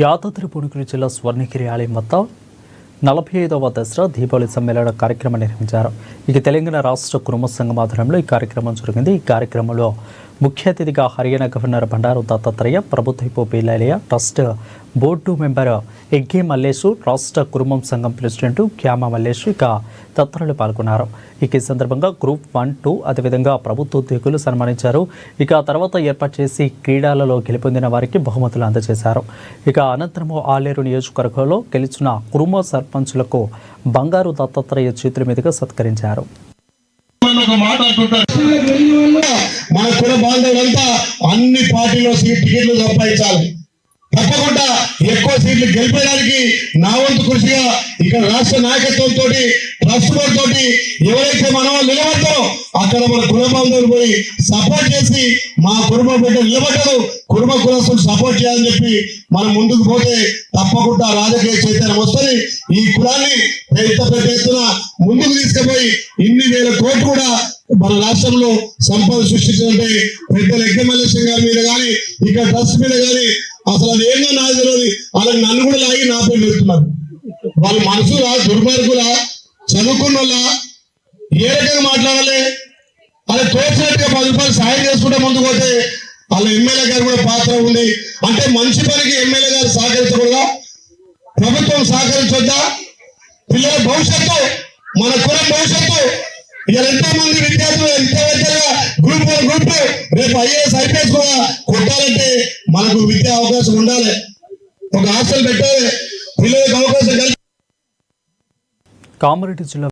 యాదాద్రి భువనగిరి జిల్లా స్వర్ణగిరి ఆలయం వద్ద 45వ దసరా దీపావళి సమ్మేళన కార్యక్రమం నిర్వహించారు. ఇక తెలంగాణ రాష్ట్ర కుటుంబ సంఘం ఆధ్వర్యంలో ఈ కార్యక్రమం జరిగింది. ఈ కార్యక్రమంలో ముఖ్య అతిథిగా హర్యానా గవర్నర్ బండారు దత్తాత్రేయ, ప్రభుత్వ పిల్లలయ్య, ట్రస్ట్ బోర్డు మెంబర్ ఎగ్గే మల్లేశు, రాష్ట్ర కుటుంబం సంఘం ప్రెసిడెంట్ క్యామ మల్లేశు ఇక తదితరులు పాల్గొన్నారు. ఇక ఈ సందర్భంగా గ్రూప్ 1, 2 అదేవిధంగా ప్రభుత్వ ఉద్యోగులు సన్మానించారు. ఇక తర్వాత ఏర్పాటు చేసి క్రీడలలో గెలుపొందిన వారికి బహుమతులు అందజేశారు. ఇక అనంతరం ఆలేరు నియోజకవర్గంలో గెలిచిన కుటుంబ సర్పంచులకు బంగారు దత్తాత్రేయ చేతుల మీదుగా సత్కరించారు. అన్ని పార్టీలో టికెట్లు సంపాదించాలి. తప్పకుండా ఎక్కువ సీట్లు గెలిపేయడానికి నా వంతు కృషిగా ఇక్కడ రాష్ట్ర నాయకత్వంతో ట్రస్ట్ బోర్డు తోటి ఎవరైతే మనం నిలబడతారో అక్కడ మన కుటుంబాలు పోయి సపోర్ట్ చేసి మా కుటుంబ బిడ్డ నిలబడ్డారు, కుటుంబ కులస్తులు సపోర్ట్ చేయాలని చెప్పి మనం ముందుకు పోతే తప్పకుండా రాజకీయ చైతన్యం వస్తుంది. ఈ కులాన్ని పెద్ద ఎత్తున ముందుకు తీసుకుపోయి ఇన్ని వేల కోట్లు కూడా మన రాష్ట్రంలో సంపద సృష్టించాలంటే పెద్దలు ఎగ్గే మల్లేశం గారి మీద కానీ ఇక్కడ ట్రస్ట్ మీద కానీ అసలు అది ఏందో నాకు తెలియదు. అలా నన్ను కూడా లాగి నా పేరు పెడుతున్నారు. వాళ్ళు మనసులా దుర్మార్గులా చదువుకున్న వాళ్ళ ఏ రకంగా మాట్లాడాలి, అలా తోచినట్టుగా 10 రూపాయలు సాయం చేసుకుంటే ముందుకు పోతే వాళ్ళ ఎమ్మెల్యే గారు కూడా పాత్ర ఉంది. అంటే మంచి పనికి ఎమ్మెల్యే గారు సహకరించకూడదా? ప్రభుత్వం సహకరించొద్దా? పిల్లల భవిష్యత్తు, మన కులం భవిష్యత్తు. ఇలా ఎంతో మంది విద్యార్థులు ఎంతో గ్రూప్ 1, గ్రూప్ 2 రేపు IAS IPS కూడా కొట్టాలంటే మనకు విద్యా అవకాశం ఉండాలి. ఒక హాస్టల్ పెట్టాలి, పిల్లలకు అవకాశం కలిగి. కామారెడ్డి జిల్లా